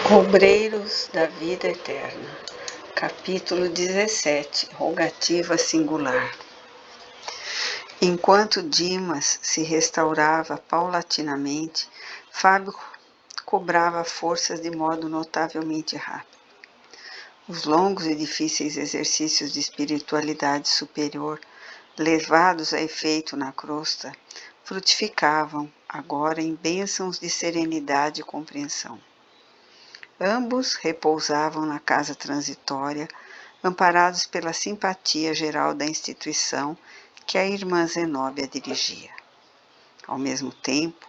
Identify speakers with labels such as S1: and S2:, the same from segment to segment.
S1: Obreiros da Vida Eterna. Capítulo 17. Rogativa singular. Enquanto Dimas se restaurava paulatinamente, Fábio cobrava forças de modo notavelmente rápido. Os longos e difíceis exercícios de espiritualidade superior, levados a efeito na crosta, frutificavam agora em bênçãos de serenidade e compreensão. Ambos repousavam na casa transitória, amparados pela simpatia geral da instituição que a irmã Zenóbia dirigia. Ao mesmo tempo,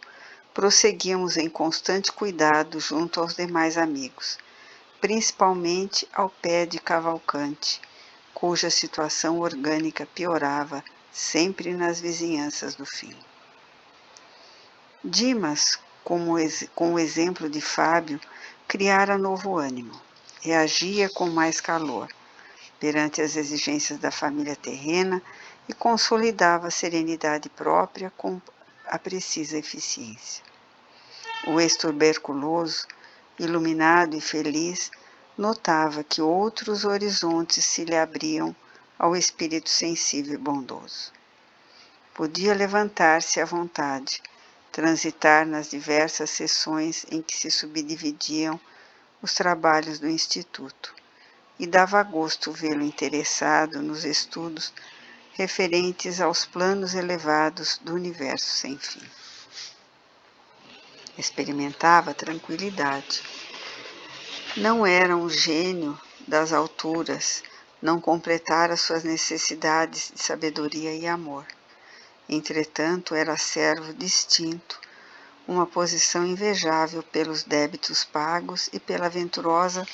S1: prosseguíamos em constante cuidado junto aos demais amigos, principalmente ao pé de Cavalcante, cuja situação orgânica piorava sempre nas vizinhanças do fim. Dimas, com o exemplo de Fábio, criara novo ânimo, reagia com mais calor perante as exigências da família terrena e consolidava a serenidade própria com a precisa eficiência. O ex-tuberculoso, iluminado e feliz, notava que outros horizontes se lhe abriam ao espírito sensível e bondoso. Podia levantar-se à vontade, transitar nas diversas sessões em que se subdividiam os trabalhos do Instituto, e dava gosto vê-lo interessado nos estudos referentes aos planos elevados do universo sem fim. Experimentava tranquilidade. Não era um gênio das alturas, não completara suas necessidades de sabedoria e amor. Entretanto, era servo distinto, uma posição invejável pelos débitos pagos e pela venturosa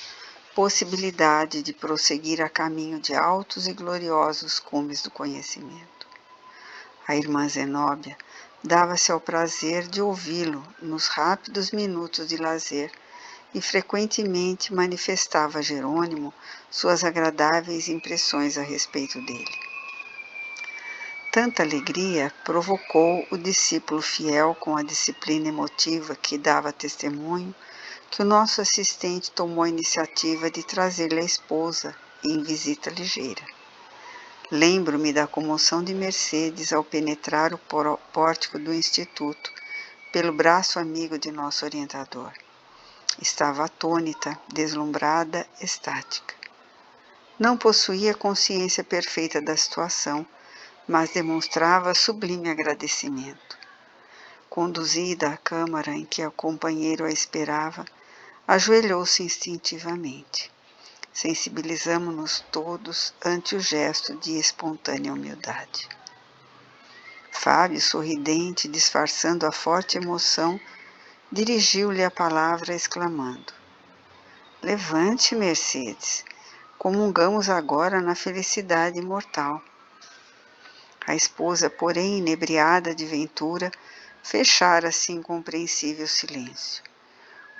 S1: possibilidade de prosseguir a caminho de altos e gloriosos cumes do conhecimento. A irmã Zenóbia dava-se ao prazer de ouvi-lo nos rápidos minutos de lazer e frequentemente manifestava a Jerônimo suas agradáveis impressões a respeito dele. Tanta alegria provocou o discípulo fiel com a disciplina emotiva que dava testemunho, que o nosso assistente tomou a iniciativa de trazer-lhe a esposa em visita ligeira. Lembro-me da comoção de Mercedes ao penetrar o pórtico do Instituto, pelo braço amigo de nosso orientador. Estava atônita, deslumbrada, estática. Não possuía consciência perfeita da situação, mas demonstrava sublime agradecimento. Conduzida à câmara em que o companheiro a esperava, ajoelhou-se instintivamente. Sensibilizamo-nos todos ante o gesto de espontânea humildade. Fábio, sorridente, disfarçando a forte emoção, dirigiu-lhe a palavra exclamando: "Levante, Mercedes, comungamos agora na felicidade imortal." A esposa, porém, inebriada de ventura, fechara-se em incompreensível silêncio.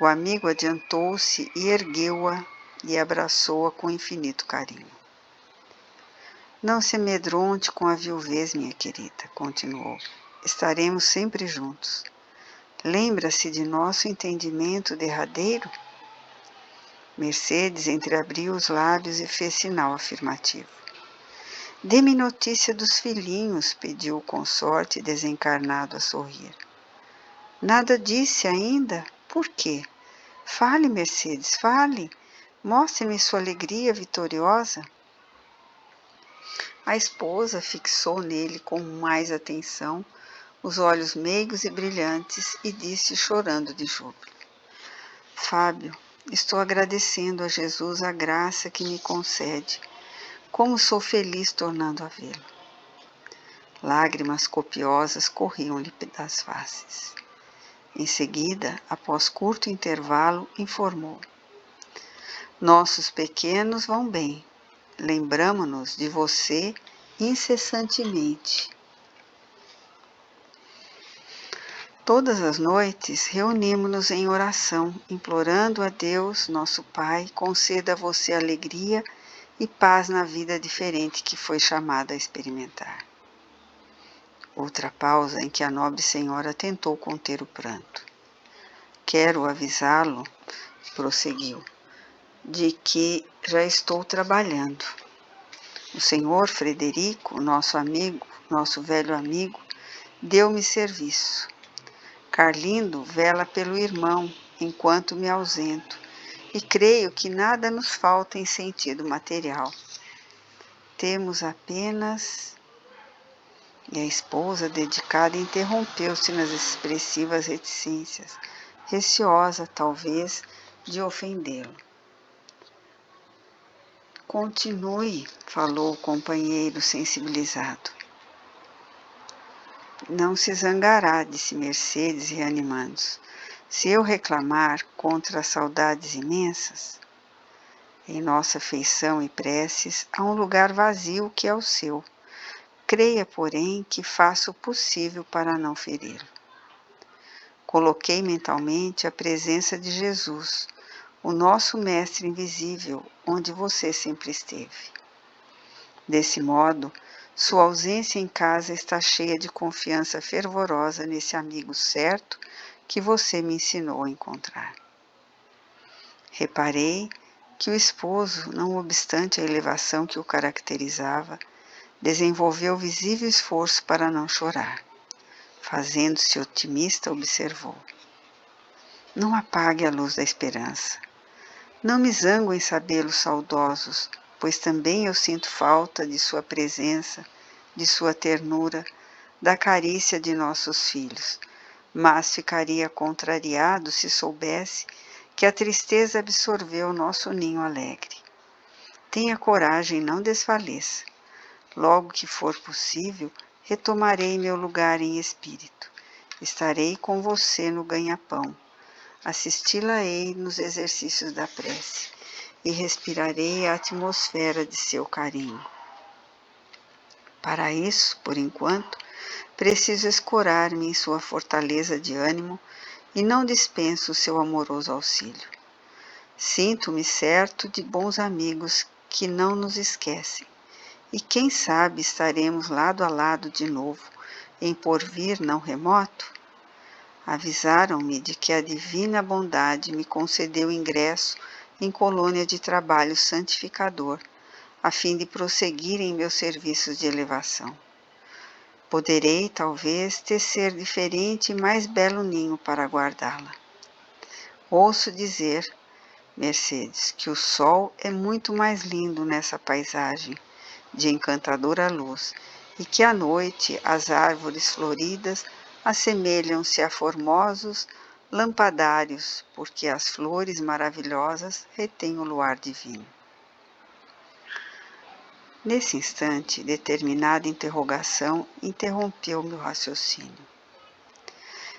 S1: O amigo adiantou-se e ergueu-a e abraçou-a com infinito carinho. "Não se amedronte com a viuvez, minha querida", continuou. "Estaremos sempre juntos. Lembra-se de nosso entendimento derradeiro?" Mercedes entreabriu os lábios e fez sinal afirmativo. "Dê-me notícia dos filhinhos", pediu o consorte desencarnado a sorrir. "Nada disse ainda? Por quê? Fale, Mercedes, fale. Mostre-me sua alegria vitoriosa." A esposa fixou nele com mais atenção os olhos meigos e brilhantes e disse, chorando de júbilo: "Fábio, estou agradecendo a Jesus a graça que me concede. Como sou feliz tornando a vê-lo." Lágrimas copiosas corriam-lhe das faces. Em seguida, após curto intervalo, informou: "Nossos pequenos vão bem. Lembramo-nos de você incessantemente. Todas as noites reunimos-nos em oração, implorando a Deus, nosso Pai, conceda a você alegria e paz na vida diferente que foi chamada a experimentar." Outra pausa em que a nobre senhora tentou conter o pranto. "Quero avisá-lo prosseguiu, de que já estou trabalhando. O senhor Frederico, nosso amigo, nosso velho amigo, deu-me serviço. Carlindo vela pelo irmão, enquanto me ausento, e creio que nada nos falta em sentido material. Temos apenas... E a esposa dedicada interrompeu-se nas expressivas reticências, receosa, talvez, de ofendê-lo. Continue, falou o companheiro sensibilizado. Não se zangará, disse Mercedes, reanimando-se. Se eu reclamar contra as saudades imensas, em nossa afeição e preces há um lugar vazio que é o seu. Creia, porém, que faço o possível para não feri-lo. Coloquei mentalmente a presença de Jesus, o nosso Mestre invisível, onde você sempre esteve. Desse modo, sua ausência em casa está cheia de confiança fervorosa nesse amigo certo que você me ensinou a encontrar. Reparei que o esposo, não obstante a elevação que o caracterizava, desenvolveu visível esforço para não chorar. Fazendo-se otimista, observou: não apague a luz da esperança. Não me zango em sabê-los saudosos, pois também eu sinto falta de sua presença, de sua ternura, da carícia de nossos filhos, mas ficaria contrariado se soubesse que a tristeza absorveu nosso ninho alegre. Tenha coragem e não desfaleça. Logo que for possível, retomarei meu lugar em espírito. Estarei com você no ganha-pão. Assisti-la-ei nos exercícios da prece e respirarei a atmosfera de seu carinho. Para isso, por enquanto, preciso escorar-me em sua fortaleza de ânimo e não dispenso o seu amoroso auxílio. Sinto-me certo de bons amigos que não nos esquecem. E quem sabe estaremos lado a lado de novo, em porvir não remoto? Avisaram-me de que a divina bondade me concedeu ingresso em colônia de trabalho santificador, a fim de prosseguir em meus serviços de elevação. Poderei, talvez, tecer diferente e mais belo ninho para guardá-la. Ouço dizer, Mercedes, que o sol é muito mais lindo nessa paisagem de encantadora luz, e que à noite as árvores floridas assemelham-se a formosos lampadários, porque as flores maravilhosas retêm o luar divino. Nesse instante, determinada interrogação interrompeu meu raciocínio.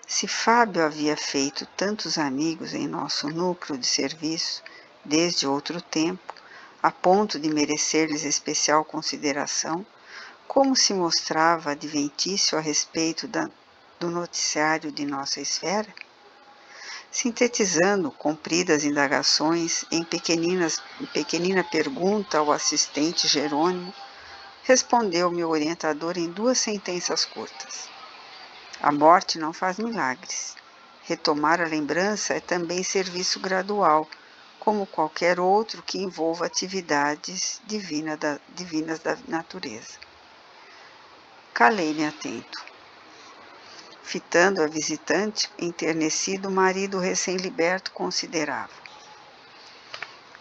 S1: Se Fábio havia feito tantos amigos em nosso núcleo de serviço, desde outro tempo, a ponto de merecer-lhes especial consideração, como se mostrava adventício a respeito do noticiário de nossa esfera? Sintetizando compridas indagações em pequenina pergunta ao assistente Jerônimo, respondeu meu orientador em 2 sentenças curtas. A morte não faz milagres. Retomar a lembrança é também serviço gradual, como qualquer outro que envolva atividades divinas da natureza. Calei-me atento. Fitando a visitante, enternecido, o marido recém-liberto considerava.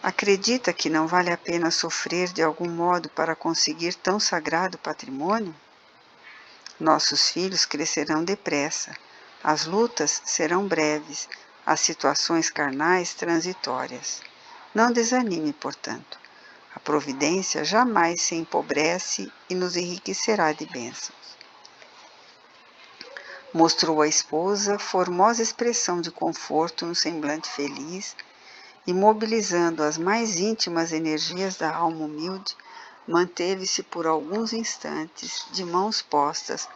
S1: Acredita que não vale a pena sofrer de algum modo para conseguir tão sagrado patrimônio? Nossos filhos crescerão depressa, as lutas serão breves, as situações carnais transitórias. Não desanime, portanto. A providência jamais se empobrece e nos enriquecerá de bênçãos. Mostrou à esposa formosa expressão de conforto no semblante feliz e, mobilizando as mais íntimas energias da alma humilde, manteve-se por alguns instantes de mãos postas,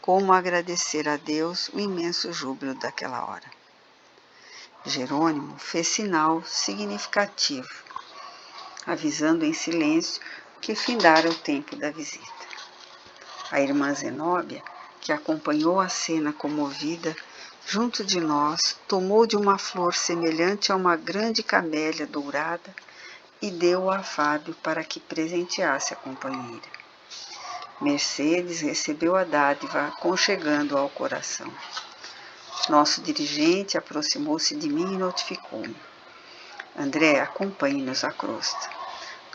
S1: como a agradecer a Deus o imenso júbilo daquela hora. Jerônimo fez sinal significativo, avisando em silêncio que findara o tempo da visita. A irmã Zenóbia, que acompanhou a cena comovida, junto de nós, tomou de uma flor semelhante a uma grande camélia dourada e deu-a a Fábio para que presenteasse a companheira. Mercedes recebeu a dádiva, aconchegando-a ao coração. Nosso dirigente aproximou-se de mim e notificou-me. André, acompanhe-nos à crosta.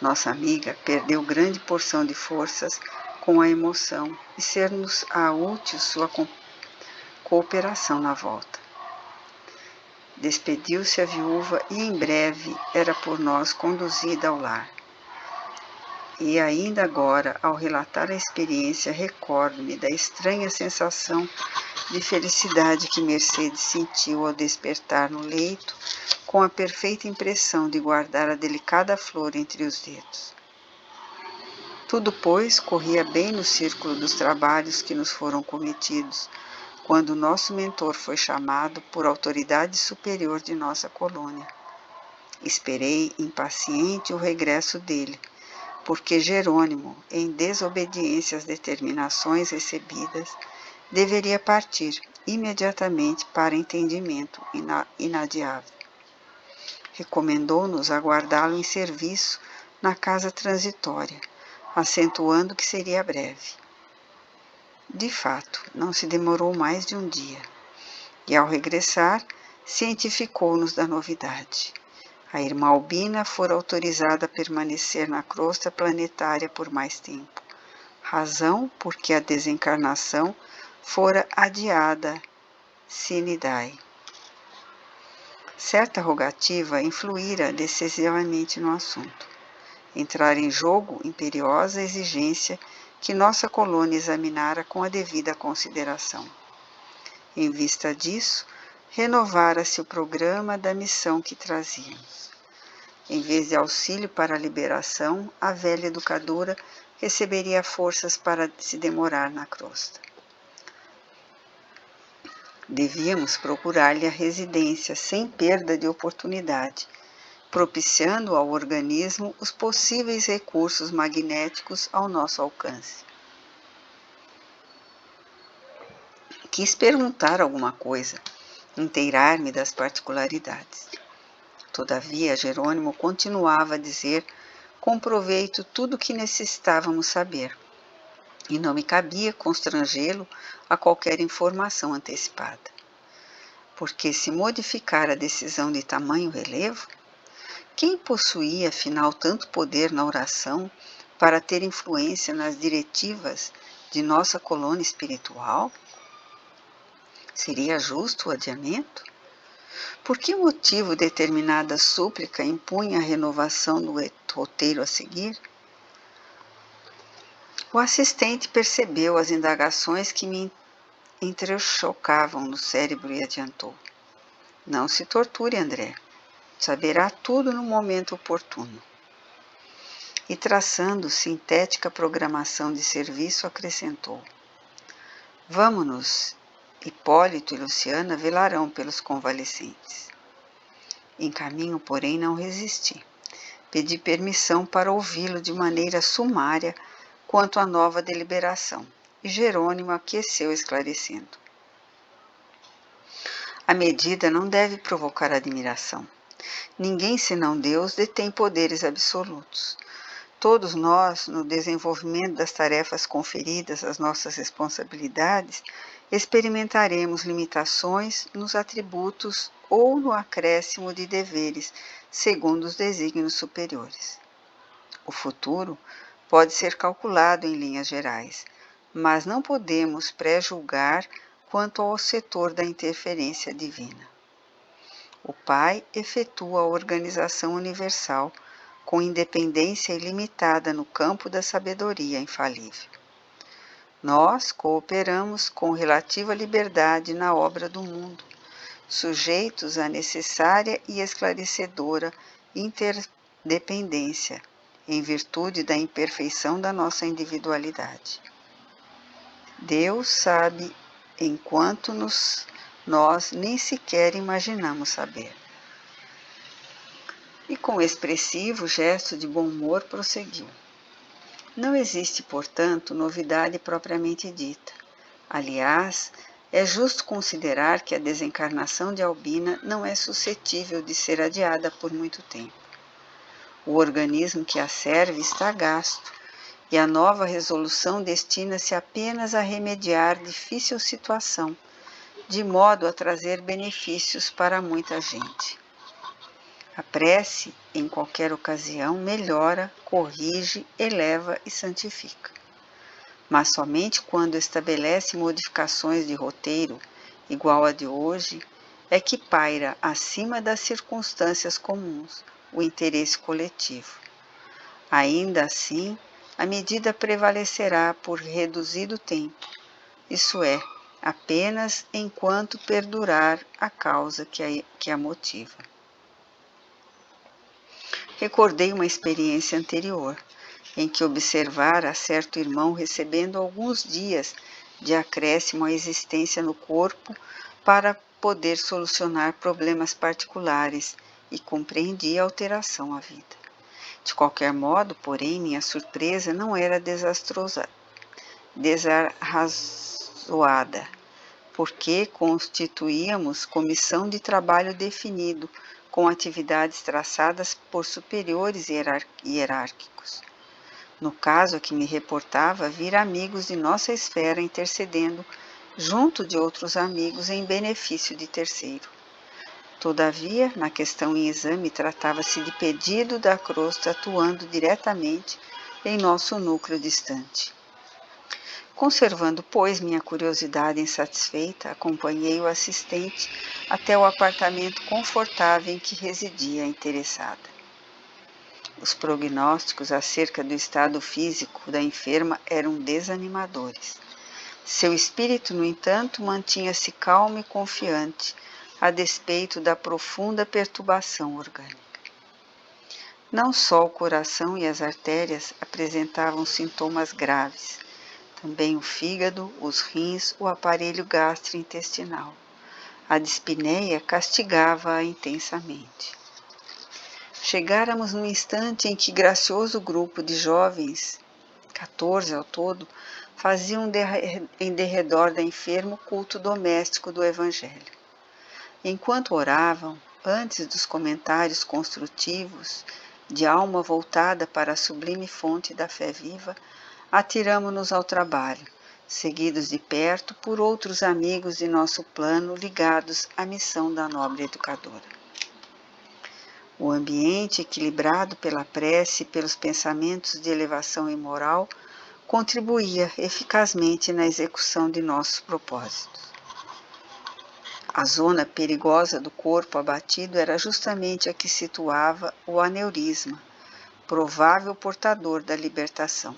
S1: Nossa amiga perdeu grande porção de forças com a emoção e ser-nos-á útil sua cooperação na volta. Despediu-se a viúva e em breve era por nós conduzida ao lar. E ainda agora, ao relatar a experiência, recordo-me da estranha sensação de felicidade que Mercedes sentiu ao despertar no leito, com a perfeita impressão de guardar a delicada flor entre os dedos. Tudo, pois, corria bem no círculo dos trabalhos que nos foram cometidos, quando nosso mentor foi chamado por autoridade superior de nossa colônia. Esperei impaciente o regresso dele, porque Jerônimo, em desobediência às determinações recebidas, deveria partir imediatamente para entendimento inadiável. Recomendou-nos aguardá-lo em serviço na casa transitória, acentuando que seria breve. De fato, não se demorou mais de um dia, e ao regressar, cientificou-nos da novidade. A irmã Albina fora autorizada a permanecer na crosta planetária por mais tempo, razão porque a desencarnação fora adiada sine die. Certa rogativa influíra decisivamente no assunto. Entrara em jogo imperiosa exigência que nossa colônia examinara com a devida consideração. Em vista disso, renovara-se o programa da missão que trazíamos. Em vez de auxílio para a liberação, a velha educadora receberia forças para se demorar na crosta. Devíamos procurar-lhe a residência sem perda de oportunidade, propiciando ao organismo os possíveis recursos magnéticos ao nosso alcance. Quis perguntar alguma coisa, inteirar-me das particularidades. Todavia, Jerônimo continuava a dizer com proveito tudo o que necessitávamos saber, e não me cabia constrangê-lo a qualquer informação antecipada. Porque se modificar a decisão de tamanho relevo, quem possuía, afinal, tanto poder na oração para ter influência nas diretivas de nossa colônia espiritual? Seria justo o adiamento? Por que motivo determinada súplica impunha a renovação do roteiro a seguir? O assistente percebeu as indagações que me entrechocavam no cérebro e adiantou. Não se torture, André. Saberá tudo no momento oportuno. E traçando sintética programação de serviço, acrescentou. Vamo-nos. Hipólito e Luciana velarão pelos convalescentes. Em caminho, porém, não resisti. Pedi permissão para ouvi-lo de maneira sumária quanto à nova deliberação, e Jerônimo aqueceu esclarecendo. A medida não deve provocar admiração. Ninguém senão Deus detém poderes absolutos. Todos nós, no desenvolvimento das tarefas conferidas às nossas responsabilidades, experimentaremos limitações nos atributos ou no acréscimo de deveres, segundo os desígnios superiores. O futuro pode ser calculado em linhas gerais, mas não podemos pré-julgar quanto ao setor da interferência divina. O Pai efetua a organização universal com independência ilimitada no campo da sabedoria infalível. Nós cooperamos com relativa liberdade na obra do mundo, sujeitos à necessária e esclarecedora interdependência, em virtude da imperfeição da nossa individualidade. Deus sabe enquanto nós nem sequer imaginamos saber. E com expressivo gesto de bom humor prosseguiu. Não existe, portanto, novidade propriamente dita. Aliás, É justo considerar que a desencarnação de Albina não é suscetível de ser adiada por muito tempo. O organismo que a serve está gasto, e a nova resolução destina-se apenas a remediar difícil situação, de modo a trazer benefícios para muita gente. A prece, em qualquer ocasião, melhora, corrige, eleva e santifica. Mas somente quando estabelece modificações de roteiro, igual a de hoje, é que paira acima das circunstâncias comuns o interesse coletivo. Ainda assim, a medida prevalecerá por reduzido tempo, isso é, apenas enquanto perdurar a causa que a motiva. Recordei uma experiência anterior, em que observara certo irmão recebendo alguns dias de acréscimo à existência no corpo para poder solucionar problemas particulares e compreendi a alteração à vida. De qualquer modo, porém, minha surpresa não era desarrazoada, porque constituíamos comissão de trabalho definido, com atividades traçadas por superiores hierárquicos. No caso a que me reportava, vira amigos de nossa esfera intercedendo junto de outros amigos em benefício de terceiro. Todavia, na questão em exame, tratava-se de pedido da crosta atuando diretamente em nosso núcleo distante. Conservando, pois, minha curiosidade insatisfeita, acompanhei o assistente até o apartamento confortável em que residia a interessada. Os prognósticos acerca do estado físico da enferma eram desanimadores. Seu espírito, no entanto, mantinha-se calmo e confiante, a despeito da profunda perturbação orgânica. Não só o coração e as artérias apresentavam sintomas graves, também o fígado, os rins, o aparelho gastrointestinal. A dispneia castigava-a intensamente. Chegáramos no instante em que gracioso grupo de jovens, 14 ao todo, faziam em derredor da enferma o culto doméstico do Evangelho. Enquanto oravam, antes dos comentários construtivos, de alma voltada para a sublime fonte da fé viva, atiramo-nos ao trabalho, seguidos de perto por outros amigos de nosso plano ligados à missão da nobre educadora. O ambiente, equilibrado pela prece e pelos pensamentos de elevação imoral, contribuía eficazmente na execução de nossos propósitos. A zona perigosa do corpo abatido era justamente a que situava o aneurisma, provável portador da libertação.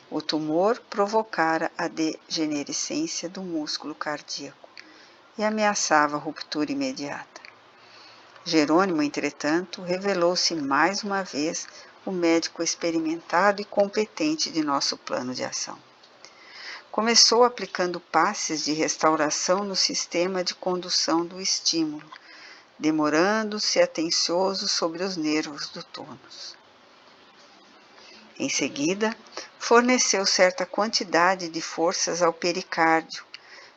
S1: O tumor provocara a degenerescência do músculo cardíaco e ameaçava ruptura imediata. Jerônimo, entretanto, revelou-se mais uma vez o médico experimentado e competente de nosso plano de ação. Começou aplicando passes de restauração no sistema de condução do estímulo, demorando-se atencioso sobre os nervos do tônus. Em seguida, forneceu certa quantidade de forças ao pericárdio,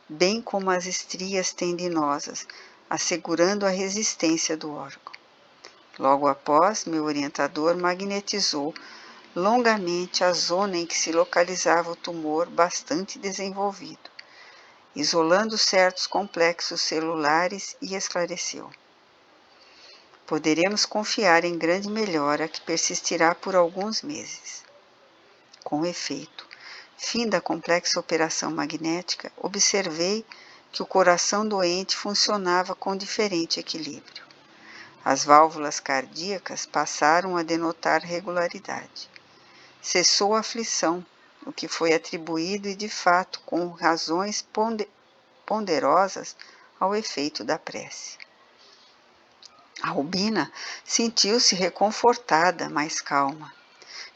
S1: bem como às estrias tendinosas, assegurando a resistência do órgão. Logo após, meu orientador magnetizou longamente a zona em que se localizava o tumor bastante desenvolvido, isolando certos complexos celulares e esclareceu. Poderemos confiar em grande melhora que persistirá por alguns meses. Com efeito, fim da complexa operação magnética, observei que o coração doente funcionava com diferente equilíbrio. As válvulas cardíacas passaram a denotar regularidade. Cessou a aflição, o que foi atribuído e de fato com razões ponderosas ao efeito da prece. A Albina sentiu-se reconfortada, mais calma.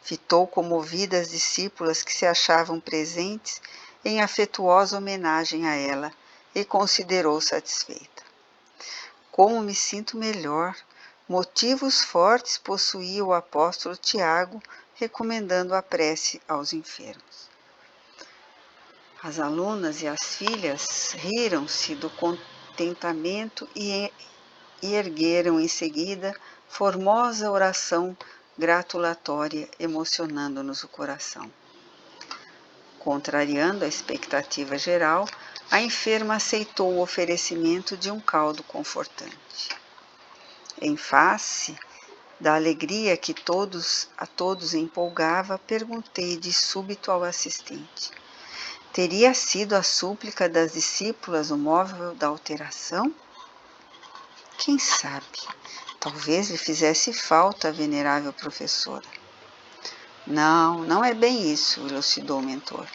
S1: Fitou comovida as discípulas que se achavam presentes em afetuosa homenagem a ela e considerou satisfeita. Como me sinto melhor, motivos fortes possuía o apóstolo Tiago recomendando a prece aos enfermos. As alunas e as filhas riram-se do contentamento e ergueram em seguida formosa oração gratulatória, emocionando-nos o coração. Contrariando a expectativa geral, a enferma aceitou o oferecimento de um caldo confortante. Em face da alegria que a todos empolgava, perguntei de súbito ao assistente: teria sido a súplica das discípulas o móvel da alteração? Quem sabe? Talvez lhe fizesse falta a venerável professora. Não, não é bem isso, elucidou o mentor.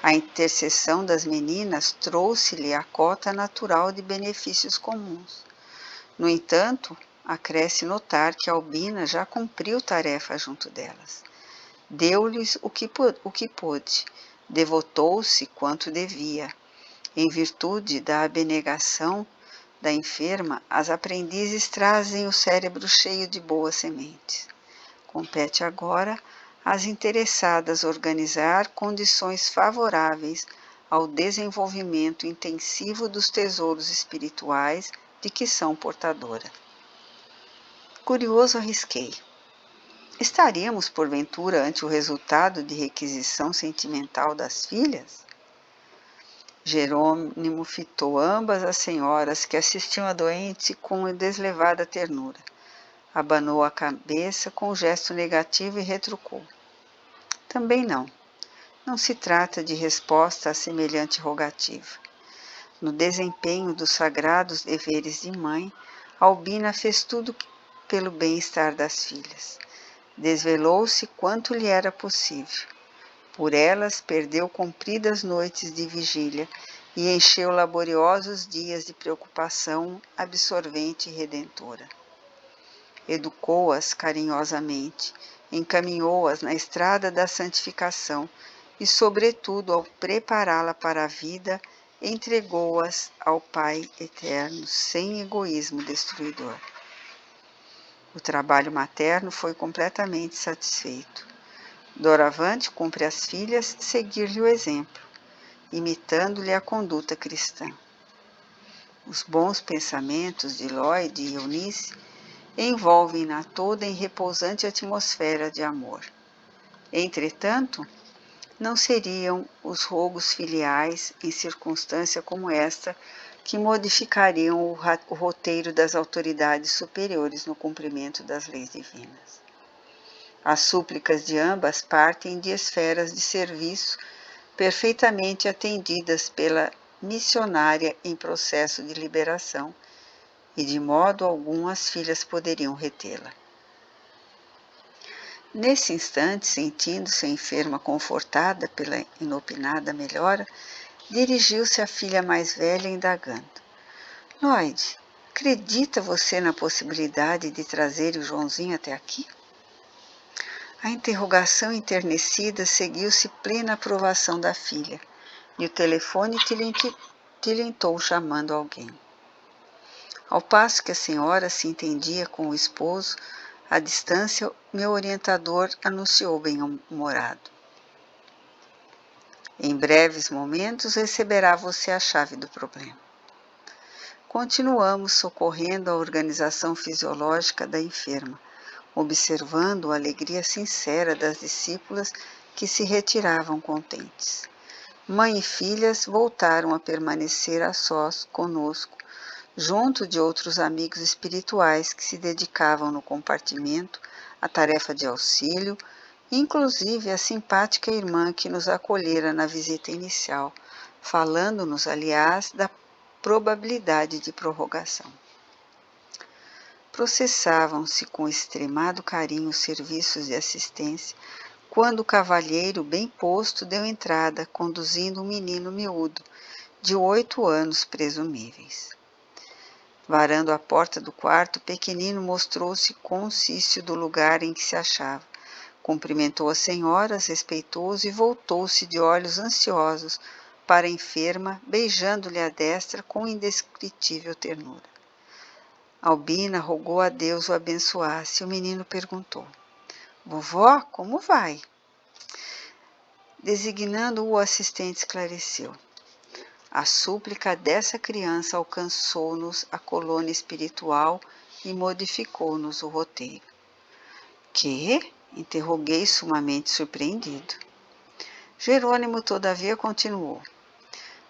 S1: A intercessão das meninas trouxe-lhe a cota natural de benefícios comuns. No entanto, acresce notar que Albina já cumpriu tarefa junto delas. Deu-lhes o que pôde, devotou-se quanto devia. Em virtude da abnegação da enferma, as aprendizes trazem o cérebro cheio de boas sementes. Compete agora às interessadas organizar condições favoráveis ao desenvolvimento intensivo dos tesouros espirituais de que são portadora. Curioso, arrisquei. Estaríamos, porventura, ante o resultado de requisição sentimental das filhas? Jerônimo fitou ambas as senhoras que assistiam a doente com deslevada ternura. Abanou a cabeça com um gesto negativo e retrucou: também não. Não se trata de resposta a semelhante rogativa. No desempenho dos sagrados deveres de mãe, Albina fez tudo pelo bem-estar das filhas. Desvelou-se quanto lhe era possível. Por elas, perdeu compridas noites de vigília e encheu laboriosos dias de preocupação absorvente e redentora. Educou-as carinhosamente, encaminhou-as na estrada da santificação e, sobretudo, ao prepará-la para a vida, entregou-as ao Pai Eterno sem egoísmo destruidor. O trabalho materno foi completamente satisfeito. Doravante, cumpre às filhas seguir-lhe o exemplo, imitando-lhe a conduta cristã. Os bons pensamentos de Lloyd e Eunice envolvem-na toda em repousante atmosfera de amor. Entretanto, não seriam os rogos filiais, em circunstância como esta, que modificariam o roteiro das autoridades superiores no cumprimento das leis divinas. As súplicas de ambas partem de esferas de serviço perfeitamente atendidas pela missionária em processo de liberação, e de modo algum as filhas poderiam retê-la. Nesse instante, sentindo-se a enferma confortada pela inopinada melhora, dirigiu-se à filha mais velha indagando: Lloyd, acredita você na possibilidade de trazer o Joãozinho até aqui? A interrogação enternecida seguiu-se plena aprovação da filha, e o telefone tilintou chamando alguém. Ao passo que a senhora se entendia com o esposo, à distância, meu orientador anunciou bem-humorado: em breves momentos receberá você a chave do problema. Continuamos socorrendo a organização fisiológica da enferma, observando a alegria sincera das discípulas que se retiravam contentes. Mãe e filhas voltaram a permanecer a sós conosco, junto de outros amigos espirituais que se dedicavam no compartimento à tarefa de auxílio, inclusive a simpática irmã que nos acolhera na visita inicial, falando-nos, aliás, da probabilidade de prorrogação. Processavam-se com extremado carinho os serviços de assistência, quando o cavalheiro bem posto deu entrada, conduzindo um menino miúdo, de 8 anos presumíveis. Varando a porta do quarto, o pequenino mostrou-se consciente do lugar em que se achava. Cumprimentou as senhoras, respeitoso, e voltou-se de olhos ansiosos para a enferma, beijando-lhe a destra com indescritível ternura. Albina rogou a Deus o abençoasse, e o menino perguntou: Vovó, como vai? Designando o assistente, esclareceu. A súplica dessa criança alcançou-nos a colônia espiritual e modificou-nos o roteiro. Que? Interroguei sumamente surpreendido. Jerônimo, todavia, continuou.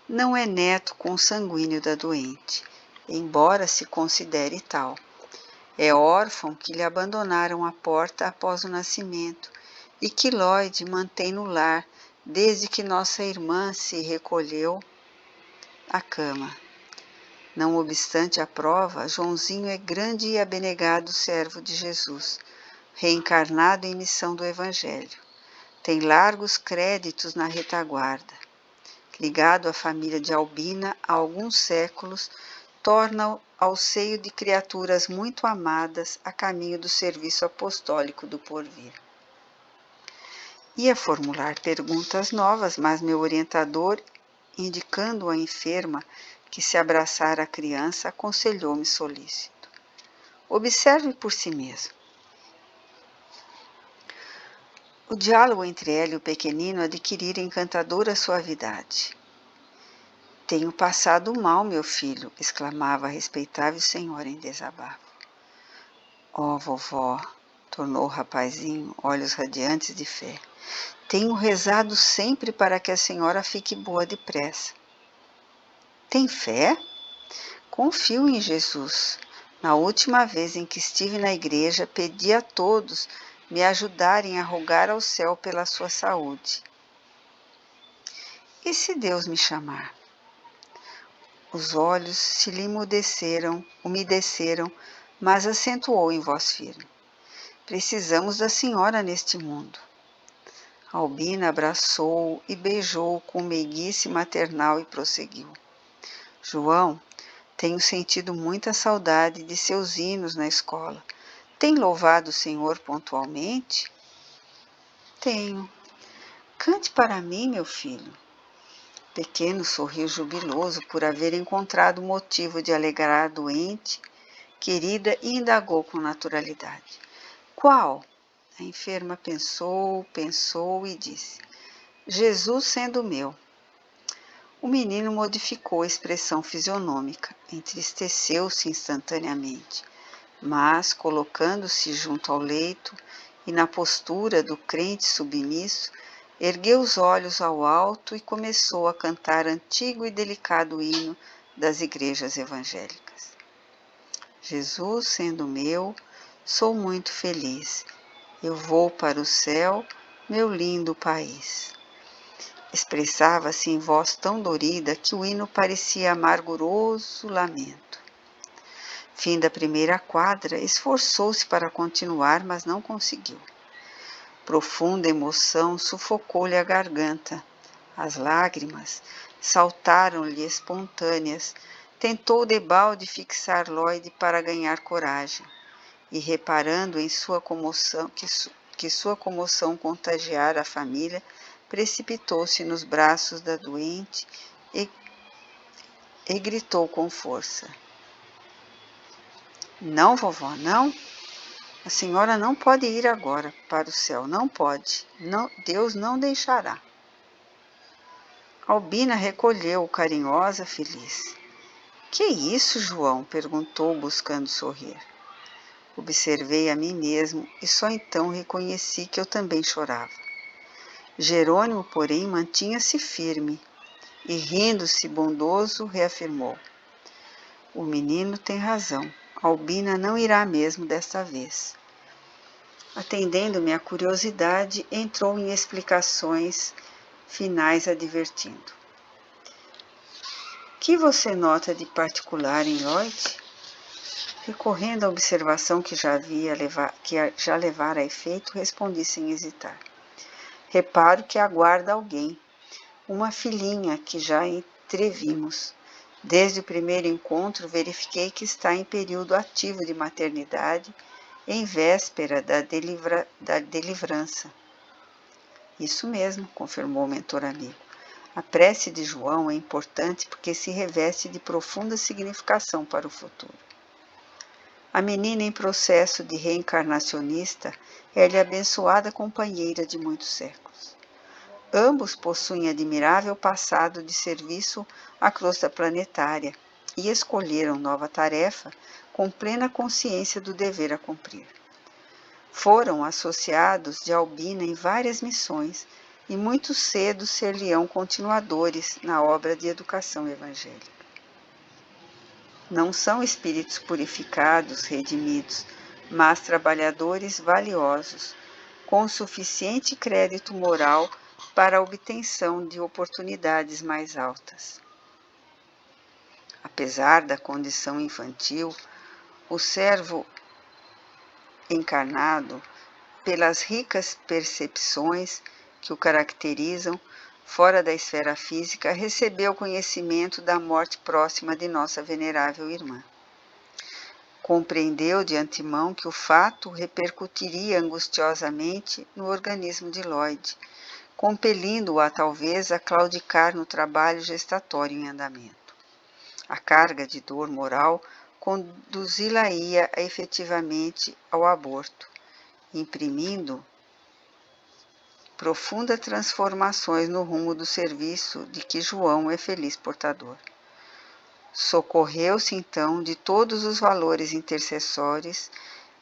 S1: Não é neto consanguíneo da doente, embora se considere tal. É órfão que lhe abandonaram a porta após o nascimento e que Lloyd mantém no lar desde que nossa irmã se recolheu à cama. Não obstante a prova, Joãozinho é grande e abnegado servo de Jesus, reencarnado em missão do Evangelho. Tem largos créditos na retaguarda. Ligado à família de Albina há alguns séculos, torna-o ao seio de criaturas muito amadas a caminho do serviço apostólico do porvir. Ia formular perguntas novas, mas meu orientador, indicando a enferma que se abraçara à criança, aconselhou-me solícito. Observe por si mesmo. O diálogo entre ela e o pequenino adquirira encantadora suavidade. Tenho passado mal, meu filho, exclamava a respeitável senhora em desabafo. Vovó, tornou o rapazinho, olhos radiantes de fé. Tenho rezado sempre para que a senhora fique boa depressa. Tem fé? Confio em Jesus. Na última vez em que estive na igreja, pedi a todos me ajudarem a rogar ao céu pela sua saúde. E se Deus me chamar? Os olhos se lhe umedeceram, mas acentuou em voz firme. Precisamos da senhora neste mundo. Albina abraçou-o e beijou-o com meiguice maternal e prosseguiu. João, tenho sentido muita saudade de seus hinos na escola. Tem louvado o Senhor pontualmente? Tenho. Cante para mim, meu filho. Pequeno sorriu jubiloso por haver encontrado motivo de alegrar a doente, querida, e indagou com naturalidade. Qual? A enferma pensou e disse, Jesus sendo meu. O menino modificou a expressão fisionômica, entristeceu-se instantaneamente, mas, colocando-se junto ao leito e na postura do crente submisso, ergueu os olhos ao alto e começou a cantar antigo e delicado hino das igrejas evangélicas. Jesus sendo meu, sou muito feliz. Eu vou para o céu, meu lindo país. Expressava-se em voz tão dorida que o hino parecia amarguroso lamento. Fim da primeira quadra, esforçou-se para continuar, mas não conseguiu. Profunda emoção sufocou-lhe a garganta. As lágrimas saltaram-lhe espontâneas. Tentou debalde fixar Lloyd para ganhar coragem. E reparando em sua comoção, que sua comoção contagiara a família, precipitou-se nos braços da doente e gritou com força. Não, vovó, não. A senhora não pode ir agora para o céu, não pode. Não, Deus não deixará. Albina recolheu-o carinhosa, feliz. Que isso, João? Perguntou, buscando sorrir. Observei a mim mesmo e só então reconheci que eu também chorava. Jerônimo, porém, mantinha-se firme e, rindo-se bondoso, reafirmou. O menino tem razão. Albina não irá mesmo desta vez. Atendendo-me a curiosidade, entrou em explicações finais advertindo. Que você nota de particular em Lloyd? Recorrendo à observação que já levara a efeito, respondi sem hesitar. Reparo que aguarda alguém, uma filhinha que já entrevimos. Desde o primeiro encontro, verifiquei que está em período ativo de maternidade, em véspera da delivrança. Isso mesmo, confirmou o mentor amigo. A prece de João é importante porque se reveste de profunda significação para o futuro. A menina em processo de reencarnacionista é-lhe abençoada companheira de muitos séculos. Ambos possuem admirável passado de serviço à crosta planetária e escolheram nova tarefa com plena consciência do dever a cumprir. Foram associados de Albina em várias missões e muito cedo ser-lhe-ão continuadores na obra de educação evangélica. Não são espíritos purificados, redimidos, mas trabalhadores valiosos, com suficiente crédito moral para a obtenção de oportunidades mais altas. Apesar da condição infantil, o servo encarnado, pelas ricas percepções que o caracterizam, fora da esfera física, recebeu conhecimento da morte próxima de nossa venerável irmã. Compreendeu de antemão que o fato repercutiria angustiosamente no organismo de Lloyd, compelindo-a talvez a claudicar no trabalho gestatório em andamento. A carga de dor moral conduzi-la-ia efetivamente ao aborto, imprimindo profundas transformações no rumo do serviço de que João é feliz portador. Socorreu-se então de todos os valores intercessores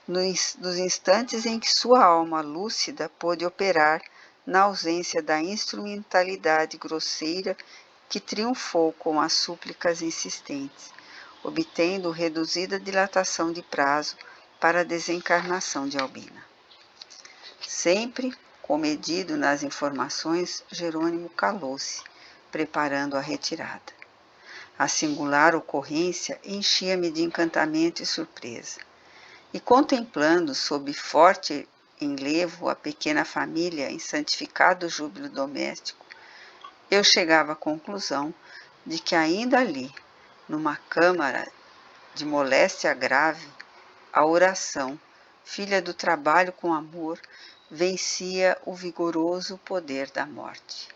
S1: nos instantes em que sua alma lúcida pôde operar na ausência da instrumentalidade grosseira que triunfou com as súplicas insistentes, obtendo reduzida dilatação de prazo para a desencarnação de Albina. Sempre comedido nas informações, Jerônimo calou-se, preparando a retirada. A singular ocorrência enchia-me de encantamento e surpresa. E contemplando sob forte enlevo a pequena família em santificado júbilo doméstico, eu chegava à conclusão de que ainda ali, numa câmara de moléstia grave, a oração, filha do trabalho com amor, vencia o vigoroso poder da morte.